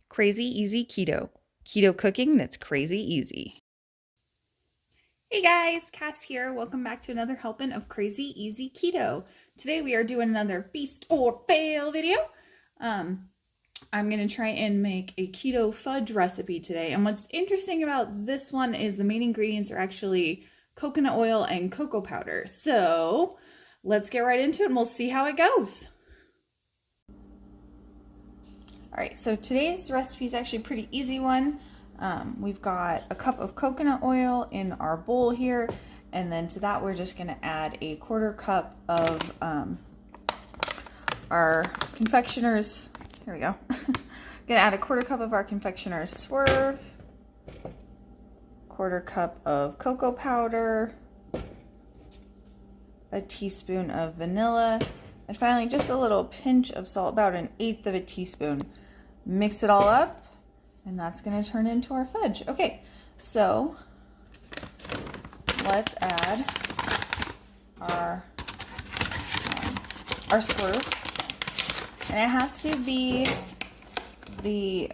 Crazy Easy Keto. Keto cooking that's crazy easy. Hey guys, Cass here. Welcome back to another helping of Crazy Easy Keto. Today we are doing another feast or fail video. I'm going to try and make a keto fudge recipe today. And what's interesting about this one is the main ingredients are actually coconut oil and cocoa powder. So let's get right into it and we'll see how it goes. All right, so today's recipe is actually a pretty easy one. We've got a cup of coconut oil in our bowl here, and then to that we're just going to add a quarter cup of our confectioner's, here we go, gonna add a quarter cup of our confectioner's swerve, quarter cup of cocoa powder, a teaspoon of vanilla, and finally just a little pinch of salt, about 1/8 of a teaspoon. Mix it all up, and that's going to turn into our fudge. Okay, so let's add our swerve, and it has to be the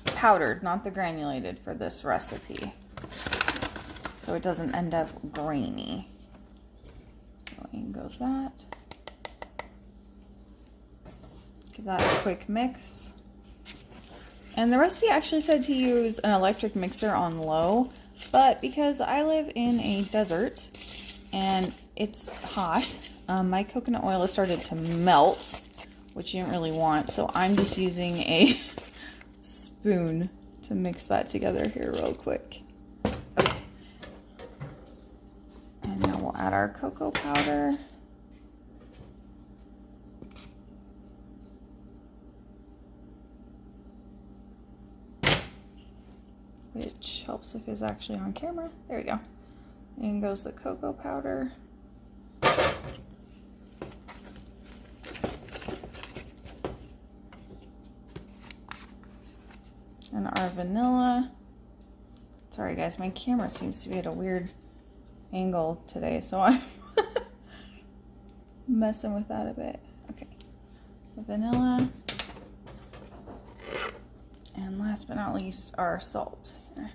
powdered, not the granulated, for this recipe, so it doesn't end up grainy. So in goes that. Give that a quick mix. And the recipe actually said to use an electric mixer on low, but because I live in a desert and it's hot, my coconut oil has started to melt, which you don't really want, so I'm just using a spoon to mix that together here real quick. Okay. And now we'll add our cocoa powder. Which helps if it's actually on camera. There we go. In goes the cocoa powder. And our vanilla. Sorry guys, my camera seems to be at a weird angle today, so I'm messing with that a bit. Okay, the vanilla. And last but not least, our salt. Here.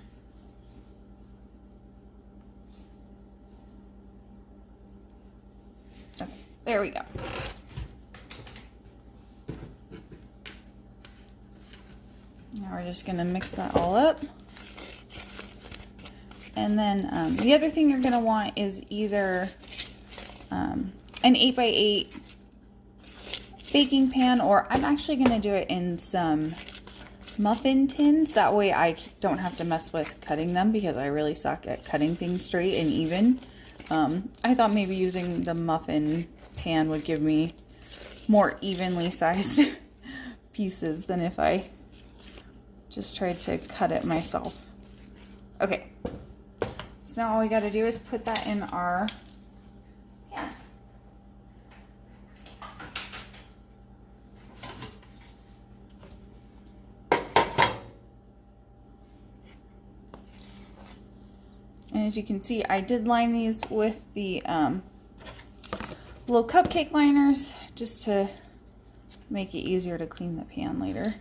Okay, there we go. Now we're just going to mix that all up. And then the other thing you're going to want is either an 8x8 baking pan, or I'm actually going to do it in some muffin tins. That way I don't have to mess with cutting them, because I really suck at cutting things straight and even. I thought maybe using the muffin pan would give me more evenly sized pieces than if I just tried to cut it myself. Okay, so now all we got to do is put that in our pan. And as you can see, I did line these with the little cupcake liners just to make it easier to clean the pan later.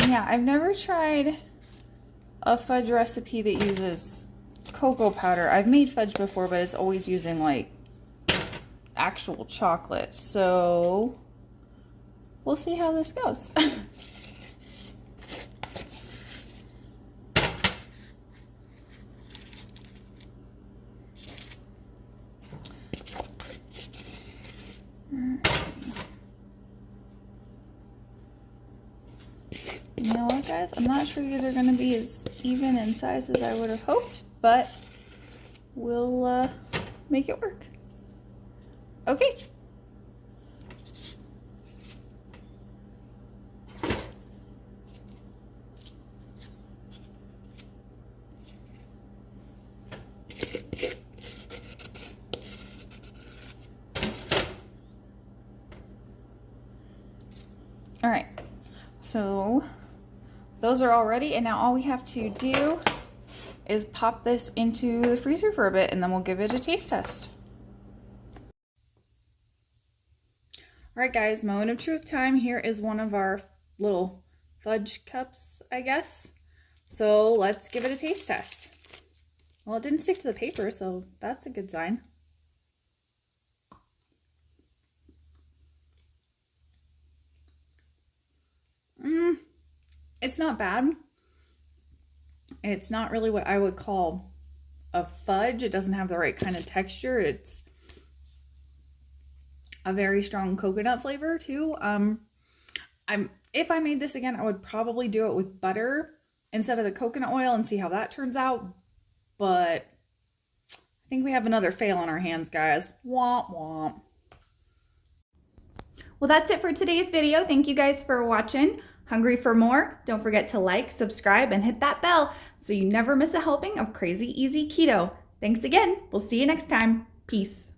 Yeah, I've never tried a fudge recipe that uses cocoa powder. I've made fudge before, but it's always using like actual chocolate. So we'll see how this goes. You know what, guys? I'm not sure these are going to be as even in size as I would have hoped, but we'll make it work. Okay. All right, So those are all ready, and now all we have to do is pop this into the freezer for a bit, and then we'll give it a taste test. All right, guys, moment of truth time. Here is one of our little fudge cups, I guess. So let's give it a taste test. Well, it didn't stick to the paper, so that's a good sign. It's not bad. It's not really what I would call a fudge. It doesn't have the right kind of texture. It's a very strong coconut flavor too. If I made this again, I would probably do it with butter instead of the coconut oil and see how that turns out. But I think we have another fail on our hands, guys. Womp womp. Well, that's it for today's video. Thank you guys for watching. Hungry for more? Don't forget to like, subscribe, and hit that bell so you never miss a helping of Crazy Easy Keto. Thanks again. We'll see you next time. Peace.